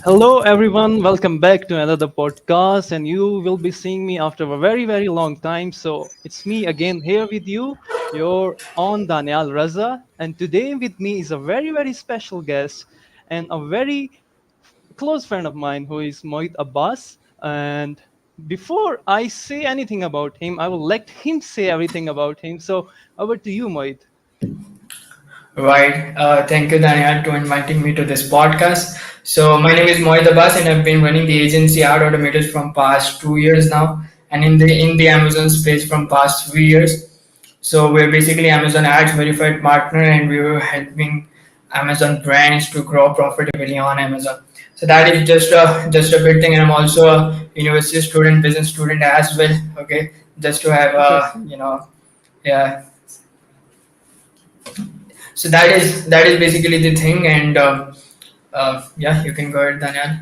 Hello, everyone. Welcome back to another podcast. And you will be seeing me after a very, very long time. So it's me again here with you, your own Daniel Raza. And today with me is a very, very special guest and a very close friend of mine who is Moeed Abbas. And before I say anything about him, I will let him say everything about him. So over to you, Moeed. Right. Thank you, Daniel, to inviting me to this podcast. So my name is Moeed Abbas, and I've been running the agency Art Automators from past 2 years now, and in the Amazon space from past 3 years. So we're basically Amazon Ads verified partner, and we were helping Amazon brands to grow profitably on Amazon. So that is just a big thing, and I'm also a university student, business student as well. Okay, just to have Interesting. yeah, so that is basically the thing, and yeah, you can go ahead, Daniel.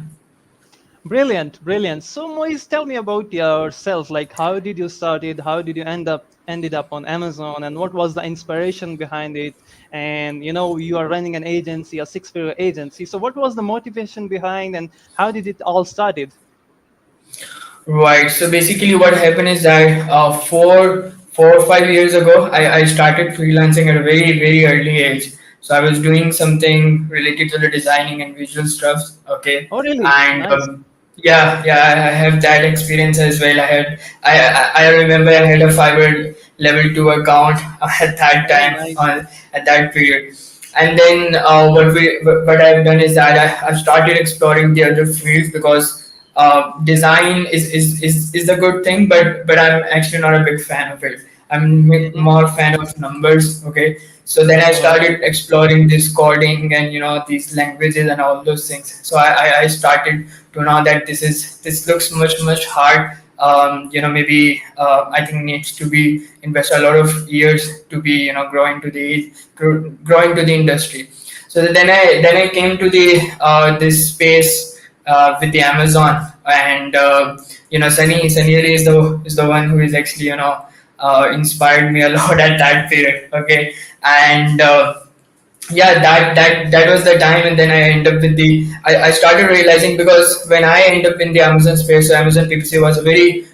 Brilliant, brilliant. So, Moise, tell me about yourself. Like, how did you start it? How did you ended up on Amazon, and what was the inspiration behind it? And you are running an agency, a six-figure agency. So, what was the motivation behind, and how did it all started? Right. So basically, what happened is that 4 or 5 years ago, I started freelancing at a very early age. So I was doing something related to the designing and visual stuff. Okay, Oh, really? and Nice. yeah, I have that experience as well. I remember I had a Fiverr level 2 account at that Oh, time nice. at that period. And then what I've done is that I've started exploring the other fields because design is a good thing, but I'm actually not a big fan of it. Mm-hmm. More fan of numbers. Okay, so then I All right. started exploring this coding and these languages and all those things. So I started to know that this looks much hard. Maybe I think needs to be invest a lot of years to be growing to the industry. So then I came to the this space with the Amazon, and Sunny is the one who is actually inspired me a lot at that period. Okay, and yeah, that was the time, and then I end up with I started realizing, because when I end up in the Amazon space, so Amazon PPC was a very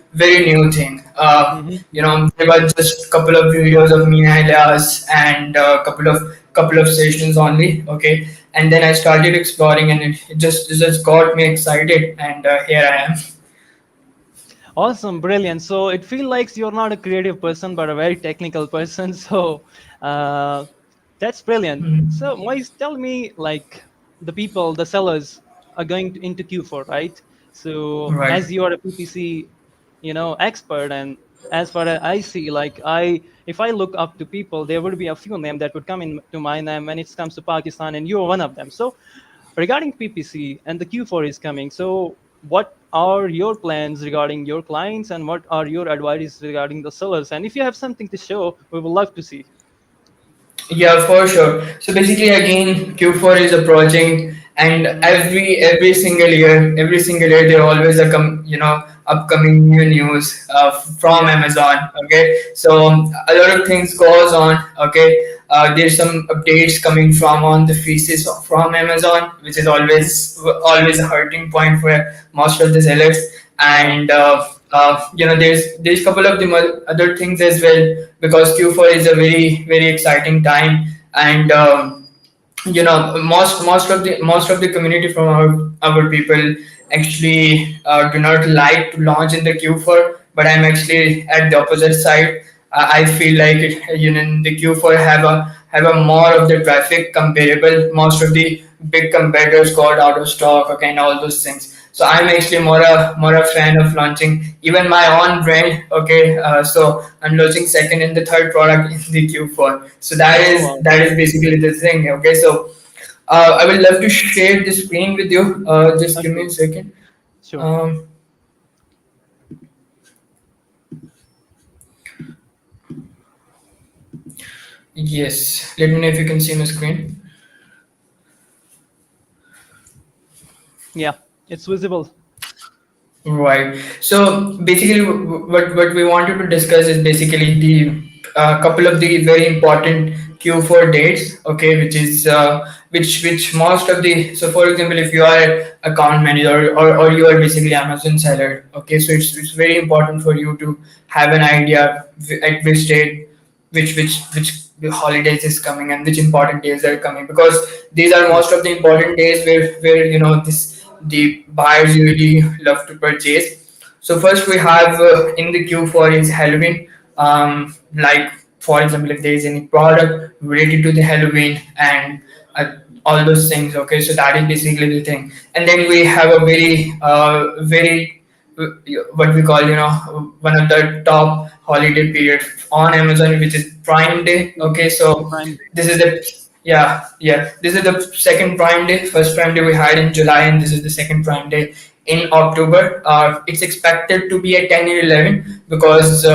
new thing. Mm-hmm. There were just a couple of videos of me and Elias, and a couple of sessions only. Okay, and then I started exploring, and it just got me excited, and here I am. Awesome, brilliant. So it feels like you're not a creative person, but a very technical person. So uh, that's brilliant. So Moise, tell me, like the people, the sellers are going into Q4, right? So Right. as you are a PPC, expert, and as far as I see, like if I look up to people, there would be a few names that would come into my name when it comes to Pakistan, and you're one of them. So regarding PPC and the Q4 is coming, so what are your plans regarding your clients and what are your advice regarding the sellers? And if you have something to show, we would love to see. Yeah, for sure. So basically, again, Q4 is approaching, and every single year, there always upcoming new news from Yeah. Amazon. Okay, so a lot of things goes on. Okay, there's some updates coming from on the fees from Amazon, which is always a hurting point for most of the sellers. Yeah. And there's a couple of the other things as well, because Q4 is a very exciting time, and most of the community from our people actually do not like to launch in the Q4, but I'm actually at the opposite side. I feel like the Q4 have a more of the traffic comparable. Most of the big competitors got out of stock, okay, and all those things. So I'm actually more a fan of launching even my own brand. Okay, so I'm launching second and the third product in the Q4. So that Oh, is wow. that is basically the thing. Okay, so I would love to share the screen with you. Just give me Sure. a second. Sure. Um, yes, let me know if you can see my screen. Yeah, it's visible. Right. So basically, what we wanted to discuss is basically the couple of the very important Q4 dates, okay, which is which most of the, so for example, if you are account manager, or you are basically Amazon seller, okay, so it's very important for you to have an idea at which date, which holidays is coming and which important days are coming, because these are Yes. most of the important days where this the buyers usually love to purchase. So first we have in the Q4 is Halloween. Like for example, if there is any product related to the Halloween and all those things. Okay, so that is basically the thing. And then we have a very what we call, one of the top holiday period on Amazon, which is Prime Day. Okay, so Prime Day. this is the, yeah, this is the second Prime Day. First Prime Day we had in July, and this is the second Prime Day in October. It's expected to be at 10 and 11 because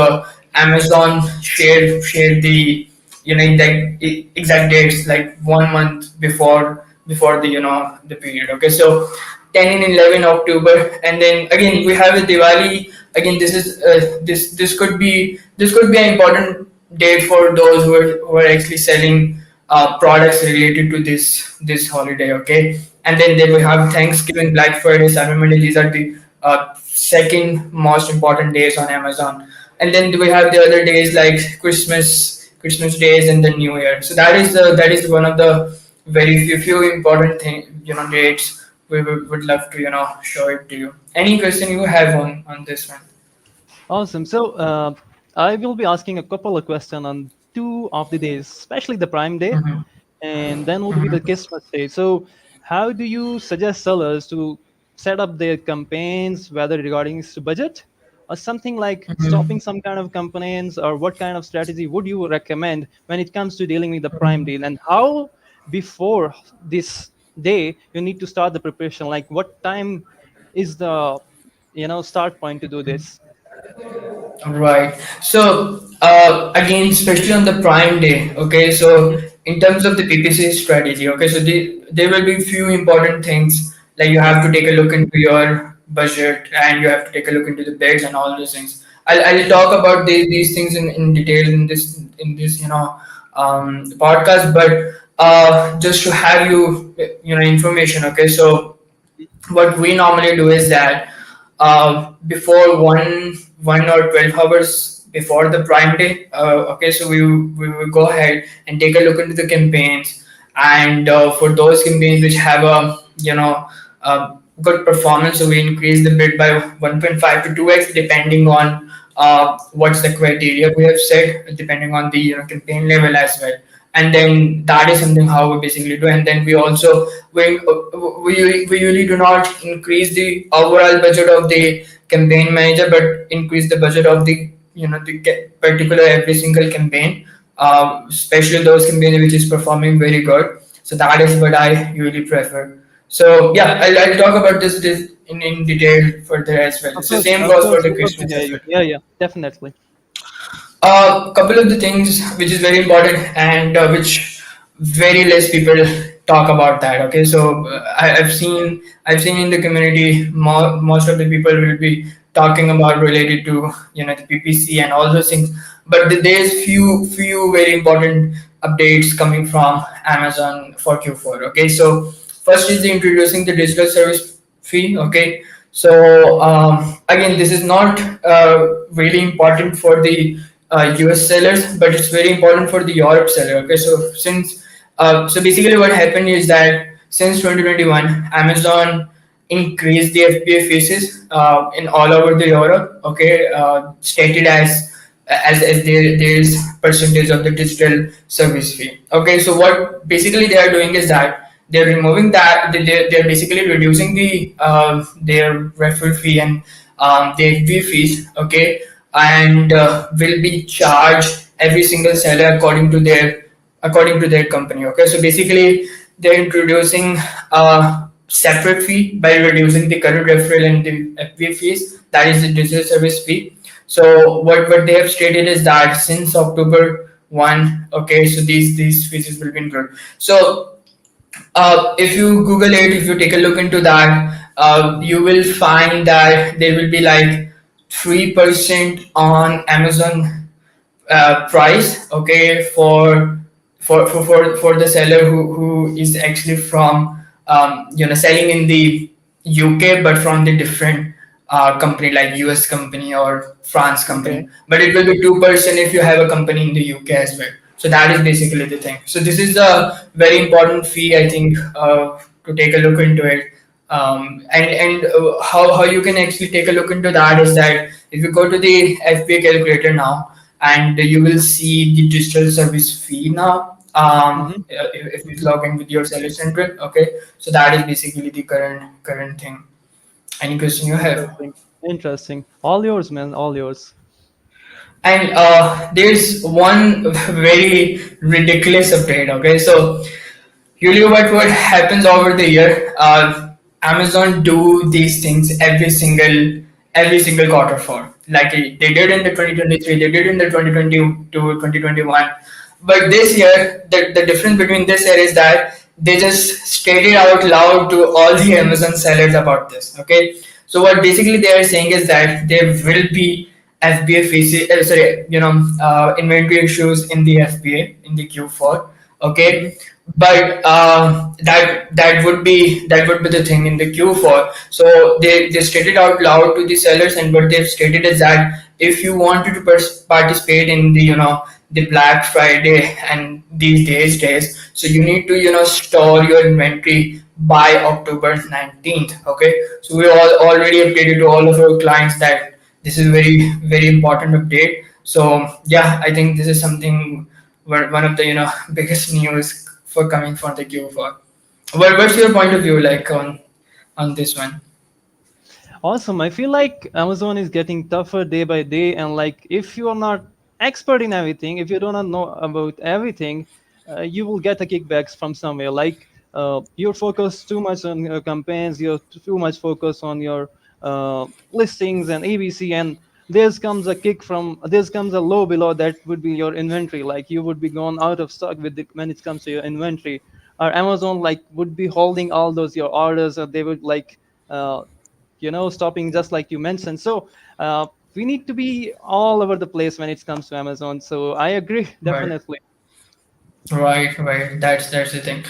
Amazon shared the, exact dates like 1 month before the, the period. Okay, so 10 and 11 October, and then again we have the Diwali. Again, this is this could be an important date for those who are actually selling products related to this holiday. Okay, and then we have Thanksgiving, Black Friday, Cyber Monday. These are the second most important days on Amazon, and then we have the other days like Christmas days and the New Year. So that is one of the very few important thing, dates we would love to, show it to you. Any question you have on this one? Awesome. So I will be asking a couple of questions on two of the days, especially the Prime Day, Mhm. and then would be the Christmas Day. So how do you suggest sellers to set up their campaigns, whether regarding to budget or something like stopping some kind of campaigns, or what kind of strategy would you recommend when it comes to dealing with the Prime Deal, and how before this day you need to start the preparation? Like what time is the start point to do this? Right. So again, especially on the Prime Day, okay. So in terms of the PPC strategy, okay. So there will be few important things, like you have to take a look into your budget, and you have to take a look into the bids and all those things. I'll talk about these things in detail in this podcast, but just to have information, okay. So what we normally do is that before one or 12 hours before the Prime Day, okay, so we will go ahead and take a look into the campaigns, and for those campaigns which have good performance, so we increase the bid by 1.5 to 2x depending on what's the criteria we have set, depending on the campaign level as well. And then that is something how we basically do. And then we also we usually do not increase the overall budget of the campaign manager, but increase the budget of the particular every single campaign, especially those campaigns which is performing very good. So that is what I usually prefer. So yeah, I'll talk about this in detail further as well. So same Of goes for course, the would love to Christmas hear as you. well. Yeah, yeah, definitely. Couple of the things which is very important, and which very less people talk about that. Okay, so I've seen in the community, most of the people will be talking about related to the PPC and all those things, but there's few very important updates coming from Amazon for Q4. Okay, so first is the introducing the digital service fee. Okay, so again, this is not really important for the US sellers, but it's very important for the Europe seller. Okay, so so basically what happened is that since 2021, Amazon increased the FBA fees in all over the Europe. Okay, stated as there's percentage of the digital service fee. Okay, so what basically they are doing is that they're removing that. They're basically reducing their referral fee and the FBA fees. Okay, and will be charged every single seller according to their company. Okay, so basically they're introducing a separate fee by reducing the current referral and the FBA fees. That is the digital service fee. So what they have stated is that since October 1, okay, so these fees will be included. So if you Google it, if you take a look into that, you will find that there will be like 3% on Amazon price, okay, for the seller who is actually from selling in the UK but from the different company like US company or France company, Okay. but it will be 2% if you have a company in the UK as well. So that is basically the thing. So this is a very important fee, I think, to take a look into it. And how you can actually take a look into that is that if you go to the FBA calculator now, and you will see the digital service fee now. Mm-hmm. If you log in with your Seller Central, okay. So that is basically the current thing. Any question you have? Interesting. Interesting. All yours, man. All yours. And there's one very ridiculous update. Okay, so usually what happens over the year, Amazon do these things every single quarter for, like they did in the 2023, they did in the 2020 to 2021. But this year, the difference between this year is that they just stated out loud to all the Amazon sellers about this. Okay, so what basically they are saying is that there will be FBA faces, sorry, inventory issues in the FBA in the Q4. Mm-hmm. Okay, but that would be the thing in the Q4. So they stated out loud to the sellers, and what they've stated is that if you wanted to participate in the the Black Friday and these days, so you need to store your inventory by October 19th. Okay, so we all already updated to all of our clients that this is very very important update. So yeah, I think this is something one of the biggest news for coming from the Q4. What's your point of view like on this one? Awesome. I feel like Amazon is getting tougher day by day, and like if you are not expert in everything, if you do not know about everything, you will get a kickbacks from somewhere. Like you're focused too much on your campaigns, you're too much focused on your listings and ABC, and there's comes a low below that would be your inventory. Like you would be gone out of stock with when it comes to your inventory. Or Amazon like would be holding all those your orders, or they would like. Stopping just like you mentioned. So we need to be all over the place when it comes to Amazon. So I agree Right, definitely. right. That's the thing.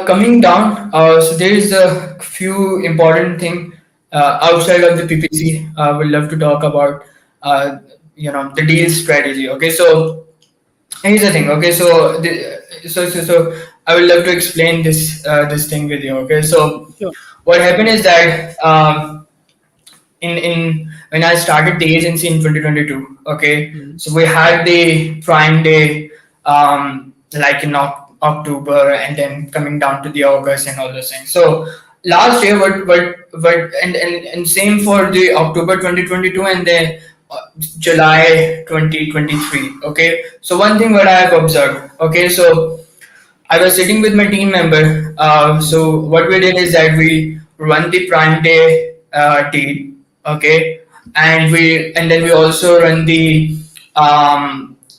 Coming down, so there is a few important thing outside of the PPC. We'd love to talk about, the deal strategy. Okay, so here's the thing. Okay, so I would love to explain this thing with you. Okay, so Sure. what happened is that in when I started the agency in 2022. Okay, Mhm. so we had the Prime Day, like in October, and then coming down to the August and all those things. So last year, what and same for the October 2022 and then July 2023. Okay, so one thing what I have observed. Okay, so I was sitting with my team member. So what we did is that we run the Prime Day deal, okay, and then we also run the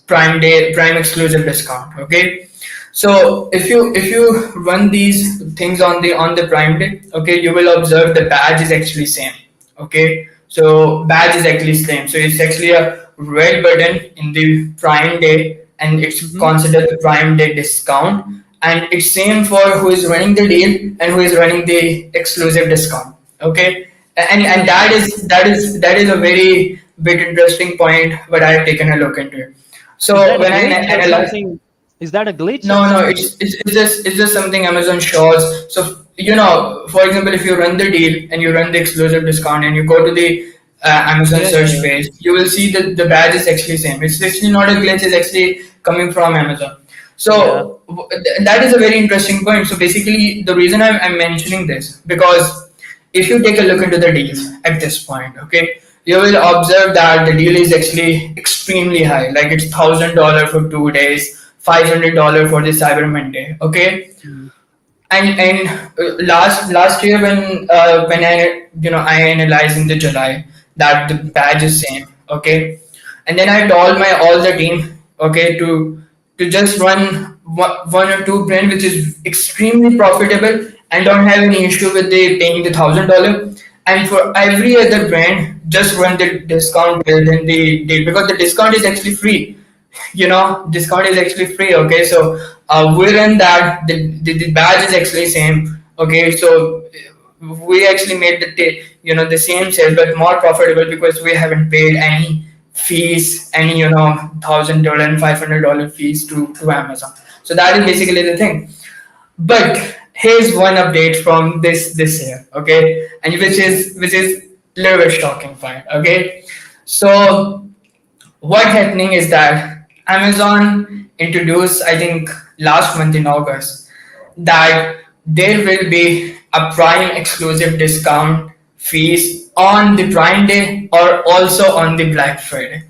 Prime exclusive discount, okay. So if you run these things on the Prime Day, okay, you will observe the badge is actually same, okay. So badge is actually same. So it's actually a red button in the Prime Day, and it's Mhm. considered the Prime Day discount, and it's same for who is running the deal and who is running the exclusive discount, okay. And that is a very bit interesting point, but I have taken a look into it. Is So that a when I glitch or analyze, something? Is that a glitch or no, no, something? it's just something Amazon shows. So for example, if you run the deal and you run the exclusive discount and you go to the Amazon Yeah, yeah, search yeah. page, you will see that the badge is actually same. It's actually not a glitch. It's actually coming from Amazon. Yeah. So that is a very interesting point. So basically, the reason I'm mentioning this because if you take a look into the deals at this point, okay, you will observe that the deal is actually extremely high. Like it's $1,000 for 2 days, $500 for the Cyber Monday, okay. Mhm. And last year when I analyzed in the July that the badge is same, okay, and then I told my all the team, okay, to just run one or two brand which is extremely profitable and don't have any issue with the paying the $1,000, and for every other brand just run the discount within the deal because the discount is actually free. discount is actually free. Okay, so we run that. The badge is actually same. Okay, so we actually made the same sale but more profitable because we haven't paid any fees, any $1,000 and $500 fees to Amazon. So that is basically the thing. But here's one update from this year, okay, and which is a little bit shocking, fine, okay. So what happening is that Amazon introduced, I think, last month in August, that there will be a Prime exclusive discount fees on the Prime Day or also on the Black Friday.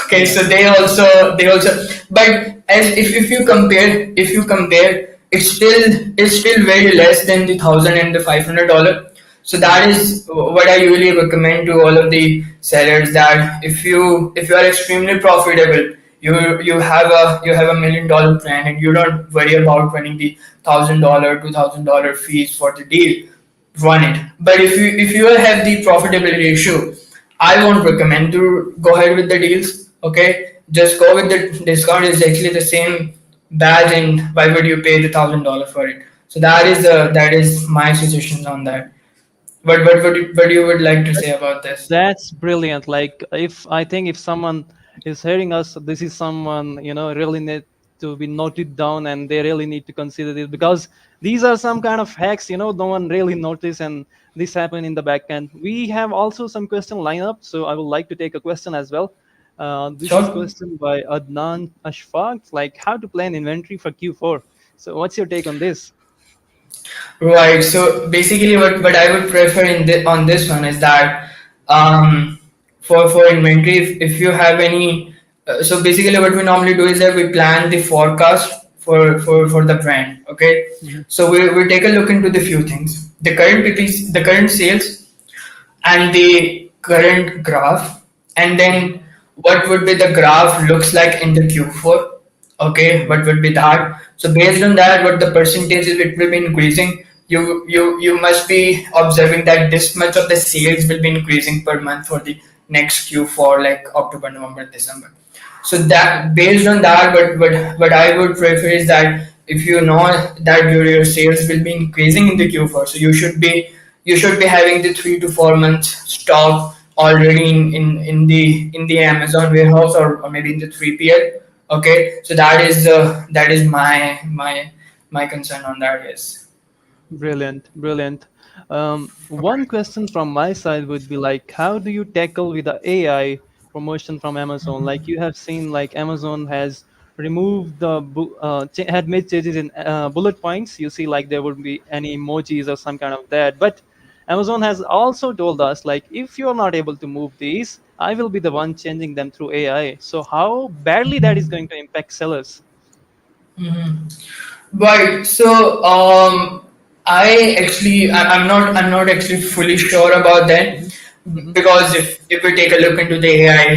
Okay, so Yes. they also, but as if you compare, it's still very less than the $1,000 and the $500. So that is what I usually recommend to all of the sellers, that if you are extremely profitable, you have a $1 million plan and you don't worry about running the $1,000 $2,000 fees for the deal, run it. But if you have the profitability issue, I won't recommend to go ahead with the deals. Okay, just go with the discount. Is actually the same badge, and why would you pay the $1,000 for it? So that is my suggestions on that. What you would like to say about this? That's brilliant. Like, if I think if someone is hearing us, this is someone, really need to be noted down, and they really need to consider this, because these are some kind of hacks, no one really notice, and this happen in the back end. We have also some question line up, so I would like to take a question as well. This is Sure. question by Adnan Ashfaq, like how to plan inventory for Q4. So what's your take on this? Right. So basically, what I would prefer on this one is that, for inventory, if you have any, so basically what we normally do is that we plan the forecast for the brand. Okay. Mhm. So we take a look into the few things: the current PPC, the current sales, and the current graph, and then what would be the graph looks like in the Q4. Okay, what would be that? So based on that, what the percentages it will be increasing, you must be observing that this much of the sales will be increasing per month for the next Q4, like October, November, December. So that, based on that, what I would prefer is that if you know that your sales will be increasing in the Q4, so you should be having the 3 to 4 months stock already in the Amazon warehouse, or maybe in the 3PL. Okay, so that is my concern on that is. Brilliant, brilliant. One question from my side would be like, how do you tackle with the AI promotion from Amazon? Like you have seen, like Amazon has removed had made changes in bullet points. You see, like there would be any emojis or some kind of that. But Amazon has also told us, like, if you're not able to move these, I will be the one changing them through AI. So how badly that is going to impact sellers? Right. So I'm not actually fully sure about that, Hmm. because if we take a look into the AI,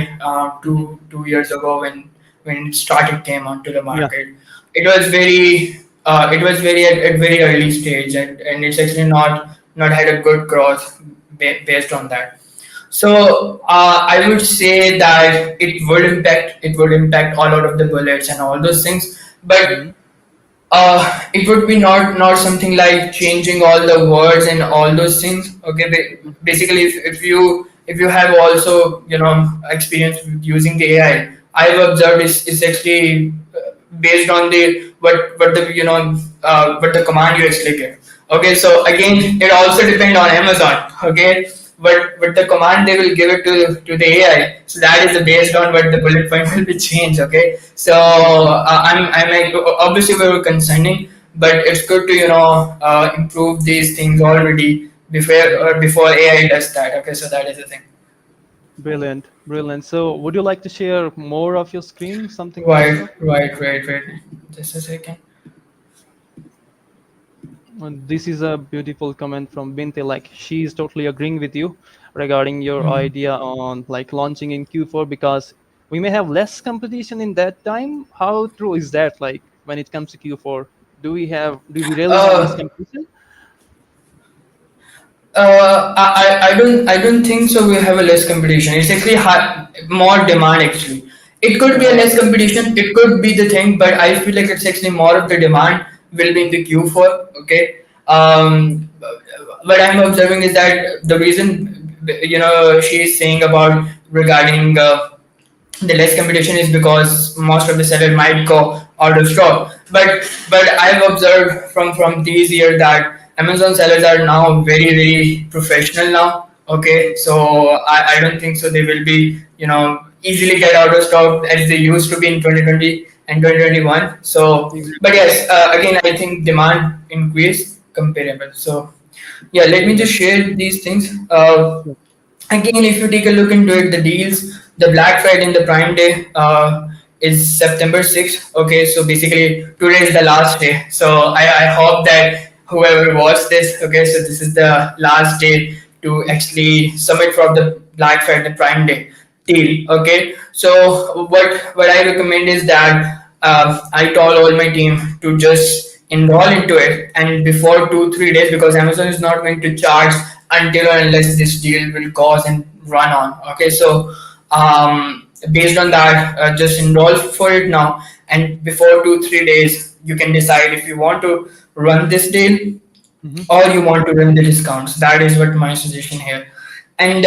two years ago, when it started came onto the Yeah. market, it was very at very early stage, and it's actually not had a good growth based on that. So I would say that it would impact all out of the bullets and all those things, but Hmm. it would be not something like changing all the words and all those things. Okay, basically, if you have also experience with using the AI, I've observed is actually based on the what the what the command you actually get. Okay, so again, it also depends on Amazon. Okay, but the command they will give it to the AI. So that is based on what the bullet point will be changed. Okay, so I'm like, obviously we were concerning, but it's good to improve these things already before AI does that. Okay, so that is the thing. Brilliant, brilliant. So, would you like to share more of your screen? Something popped Right, up. right, right, right. Just a second. And this is a beautiful comment from Binte. Like she is totally agreeing with you regarding your idea on like launching in Q4, because we may have less competition in that time. How true is that? Like when it comes to Q4, do we really have less Uh, competition? I don't think so. We have a less competition. It's actually more demand actually. It could be a Uh, less competition, it could be the thing, but I feel like it's actually more of the demand will be in the Q4. Okay. What I'm observing is that the reason, she is saying about regarding the less competition is because most of the seller might go out of stock. But I've observed from these years that Amazon sellers are now very professional now. Okay, so I don't think so they will be easily get out of stock as they used to be in 2020 and 2021. So, but exactly. yes, again I think demand increase comparable. So yeah, let me just share these things. Again, if you take a look into it, the deals, the Black Friday and the Prime Day is September 6th. Okay, so basically today is the last day. So I hope that whoever watched this, okay, so this is the last day to actually submit for the Black Friday Prime Day deal. Okay, so what I recommend is that I told all my team to just enroll into it, and before 2 3 days, because Amazon is not going to charge until or unless this deal will cause and run on. Okay, so based on that, just enroll for it now, and before 2 3 days you can decide if you want to run this deal Hmm. or you want to run the discounts. That is what my suggestion here. And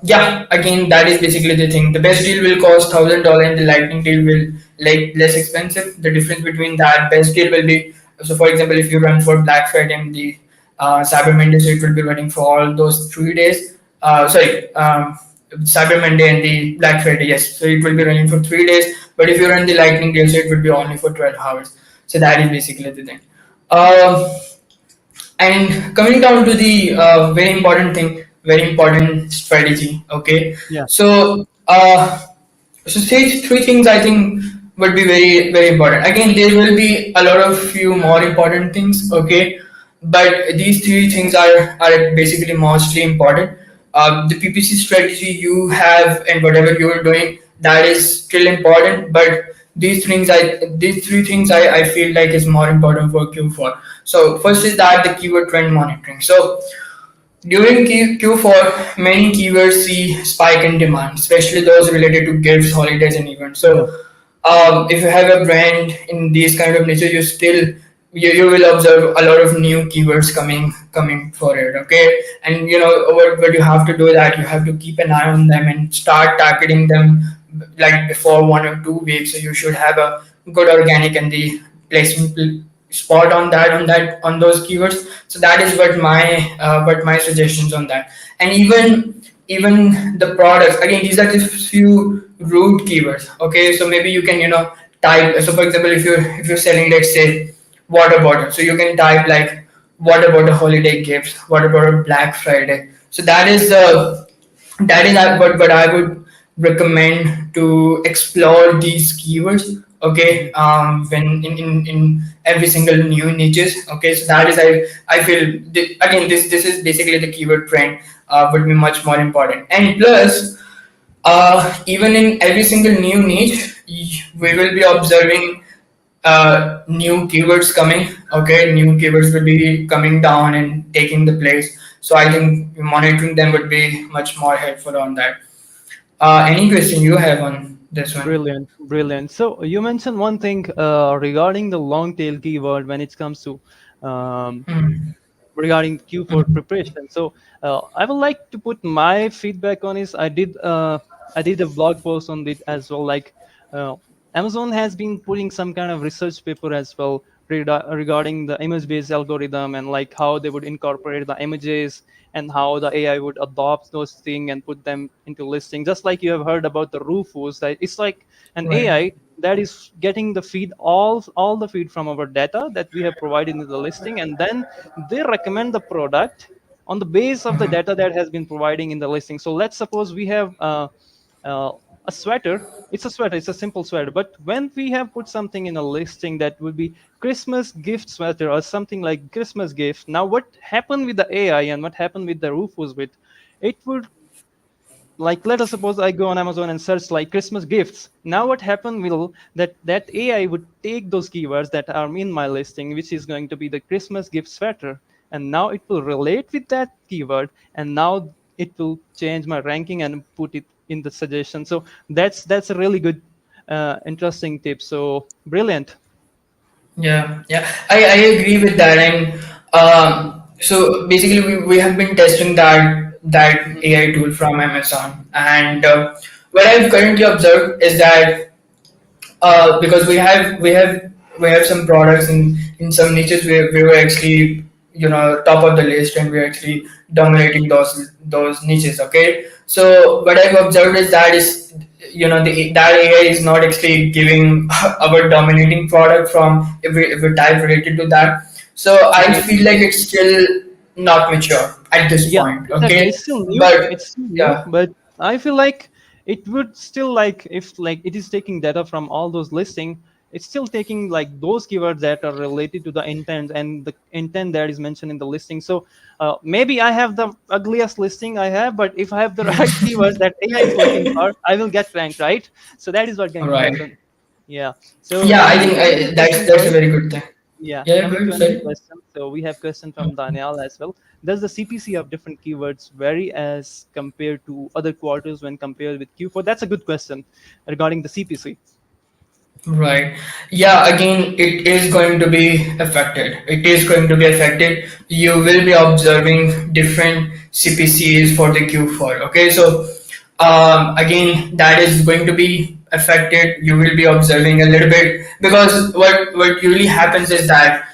yeah, again, that is basically the thing. The best deal will cost $1,000, and the lightning deal will like less expensive. The difference between that best deal will be, so for example, if you run for Black Friday and the Cyber Monday, so it will be running for all those 3 days. Sorry, Cyber Monday and the Black Friday, yes. So it will be running for 3 days. But if you run the lightning deal, so it will be only for 12 hours. So that is basically the thing. Um, and coming down to the very important thing, very important strategy. Okay, Yeah. so so say three things I think would be very important. Again, there will be a lot of few more important things. Okay, but these three things are basically mostly important. The PPC strategy you have and whatever you are doing, that is still important, but these three things I feel like is more important for Q4. So first is that the keyword trend monitoring. So during Q4, many keywords see spike in demand, especially those related to gifts, holidays, and events. Yeah. So, if you have a brand in these kind of nature, you will observe a lot of new keywords coming for it. Okay, and what you have to do is that you have to keep an eye on them and start targeting them like before 1 or 2 weeks. So you should have a good organic and the placement spot on those keywords. So that is what my suggestions on that. And even the products, again, these are just few root keywords. Okay, so maybe you can type. So for example, if you're selling, let's say, water bottle, so you can type like water bottle holiday gifts, water bottle Black Friday. So that is what I would recommend to explore these keywords. Okay, when in every single new niches. Okay, so that is I feel again this is basically the keyword trend would be much more important. And plus, even in every single new niche, we will be observing new keywords coming. Okay, new keywords will be coming down and taking the place. So I think monitoring them would be much more helpful on that. Any question you have on this one? Brilliant, brilliant. So you mentioned one thing regarding the long tail keyword when it comes to um, Hmm. regarding Q4 Hmm. preparation. So I would like to put my feedback on this. I did a blog post on it as well. Like uh, Amazon has been putting some kind of research paper as well regarding the image-based algorithm and like how they would incorporate the images and how the AI would adopt those things and put them into listing. Just like you have heard about the Rufus, that it's like an Right. AI that is getting the feed all the feed from our data that we have provided in the listing, and then they recommend the product on the base of the data that has been providing in the listing. So let's suppose we have uh, a sweater. It's a sweater. It's a simple sweater. But when we have put something in a listing that would be Christmas gift sweater or something like Christmas gift, now what happened with the AI and what happened with the Rufus bit? It would, like, let us suppose I go on Amazon and search like Christmas gifts. Now what happened will that AI would take those keywords that are in my listing, which is going to be the Christmas gift sweater, and now it will relate with that keyword, and now it will change my ranking and put it in the suggestion. So that's a really good interesting tips. So brilliant. Yeah, yeah, I agree with that. And so basically, we have been testing that Mhm. AI tool from Amazon, and what I've currently observed is that because we have some products in some niches where we were actually top of the list, and we're actually dominating those niches. Okay, so what I've observed is that is that AI is not actually giving our dominating product from if we dive related to that. So I Great. feel like it's still not mature at this Yeah, point. exactly. Okay, It's still new. but It's still new, yeah. but I feel like it would still like if like it is taking data from all those listing, it's still taking like those keywords that are related to the intent and the intent that is mentioned in the listing. So maybe I have the ugliest listing I have, but if I have the right keywords that AI is looking for, I will get ranked, right? So that is what going to Right. happen. Yeah. So Yeah, I coming think to another that's question, that's a sorry. very good thing. Yeah, Yeah, coming to good. another Sorry. question. So we have question from Daniel as well. Does the CPC of different keywords vary as compared to other quarters when compared with Q4? That's a good question regarding the CPC. Right. Yeah, again, it is going to be affected. It is going to be affected. You will be observing different CPCs for the Q4. Okay, so again, that is going to be affected. You will be observing a little bit because what usually happens is that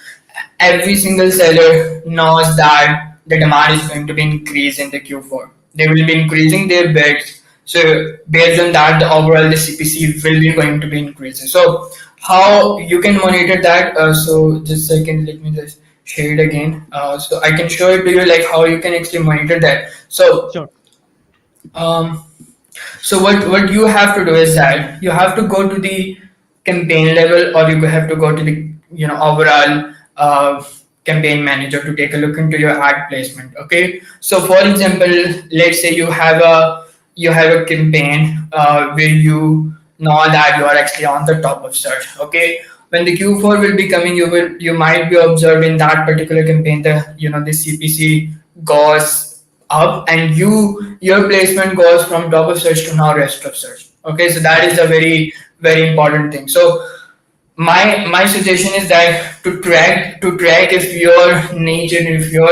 every single seller knows that the demand is going to be increased in the Q4. They will be increasing their bids. So based on that, the overall the CPC will be going to be increasing. So how you can monitor that? So just a second, let me just share it again. So I can show it to you like how you can actually monitor that. So Sure. um, what you have to do is that you have to go to the campaign level, or you have to go to the overall campaign manager to take a look into your ad placement. Okay, so for example, let's say you have a campaign where you know that you are actually on the top of search. Okay, when the Q4 will be coming, you might be observing that particular campaign, the CPC goes up, and your placement goes from top of search to now rest of search. Okay, so that is a very very important thing. So my suggestion is that to track if your niche and if your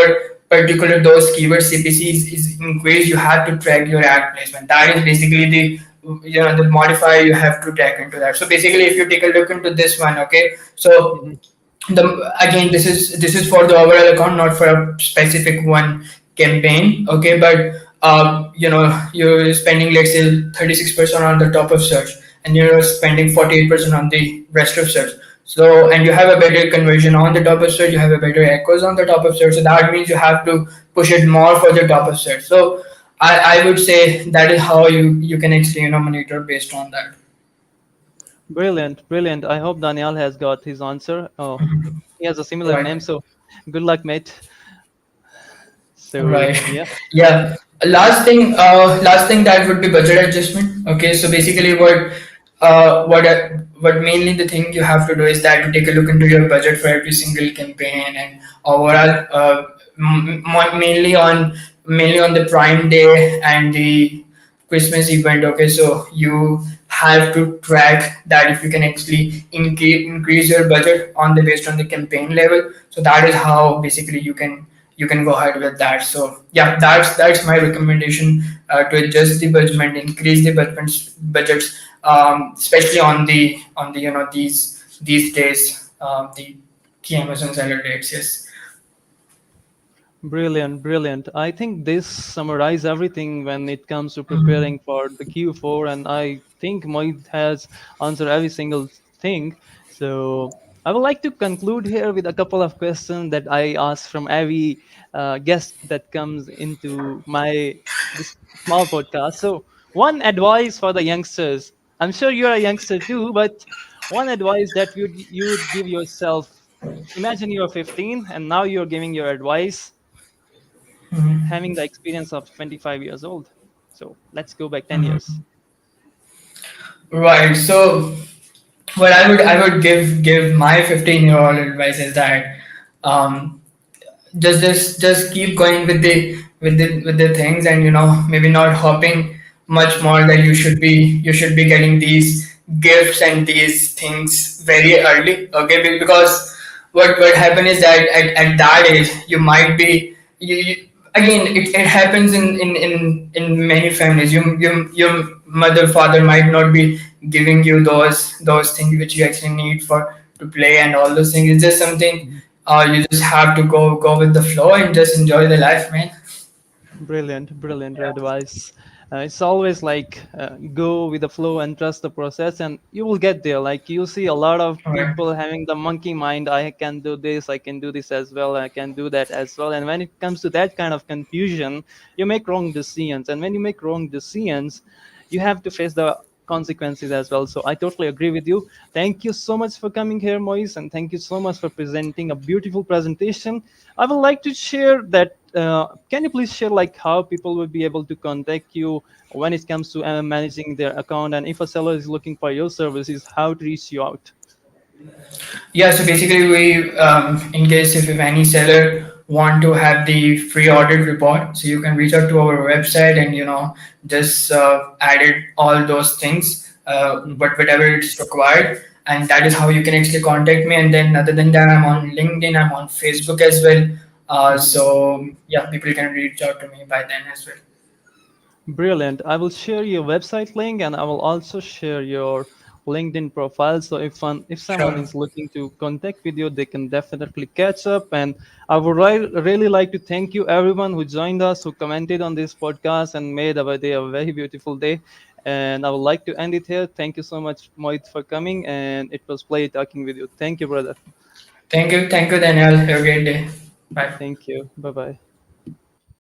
particular those keyword CPC is increased, you have to track your ad placement. That is basically the modifier you have to track into that. So basically, if you take a look into this one, okay, so Mhm. the again, this is for the overall account, not for a specific one campaign. Okay, but you're spending, let's say, 36% on the top of search, and you're spending 48% on the rest of search. So, and you have a better conversion on the top of search, you have a better echoes on the top of search, so that means you have to push it more for the top of search. So I would say that is how you can actually monitor based on that. Brilliant, brilliant. I hope Daniel has got his answer. Oh, he has a similar Right. name, so good luck, mate. So Right. yeah, Yeah. Last thing that would be budget adjustment. Okay. So basically, what mainly the thing you have to do is that to take a look into your budget for every single campaign and overall, mainly on the Prime Day and the Christmas event. Okay, so you have to track that if you can actually increase your budget on the based on the campaign level. So that is how basically you can go ahead with that. So yeah, that's my recommendation, to adjust the budget, increase the budgets, especially on the these days, the key Amazon seller dates. Yes. brilliant, brilliant. I think this summarizes everything when it comes to Mhm. preparing for the Q4, and I think Moeed has answered every single thing. So I would like to conclude here with a couple of questions that I ask from every guest that comes into my this small podcast. So one advice for the youngsters. I'm sure you're a youngster too, but one advice that you would give yourself. Imagine you're 15 and now you're giving your advice having the experience of 25 years old. So let's go back 10 years. Right. So what I would give my 15-year-old advice is that, um, just keep going with the things, and maybe not hoping much more that you should be getting gifts and these things very early. Okay, because what happened is that at that age you might be you again it happens in many families. Your mother father might not be giving you those things which you actually need for to play and all those things. It's just something you just have to go with the flow and just enjoy the life, man. Brilliant, brilliant advice. It's always like go with the flow and trust the process, and you will get there. Like you see a lot of Right. people having the monkey mind. I can do this, I can do this as well, I can do that as well. And when it comes to that kind of confusion, you make wrong decisions. And when you make wrong decisions, you have to face the consequences as well. So I totally agree with you. Thank you so much for coming here, Moise, and thank you so much for presenting a beautiful presentation. I would like to share that. Can you please share like how people will be able to contact you when it comes to managing their account, and if a seller is looking for your services, how to reach you out? Yeah, so basically, in case if any seller want to have the free audit report, so you can reach out to our website and just added all those things, but whatever it's required, and that is how you can actually contact me. And then other than that, I'm on LinkedIn, I'm on Facebook as well. Mhm. So yeah, people can reach out to me by then as well. Brilliant. I will share your website link, and I will also share your LinkedIn profile. So if someone Sure. is looking to contact with you, they can definitely catch up. And I would really like to thank you everyone who joined us, who commented on this podcast and made our day a very beautiful day. And I would like to end it here. Thank you so much, Moit, for coming, and it was play talking with you. Thank you, brother. Thank you, Daniel. Have a great day. Bye. Thank you. Bye bye.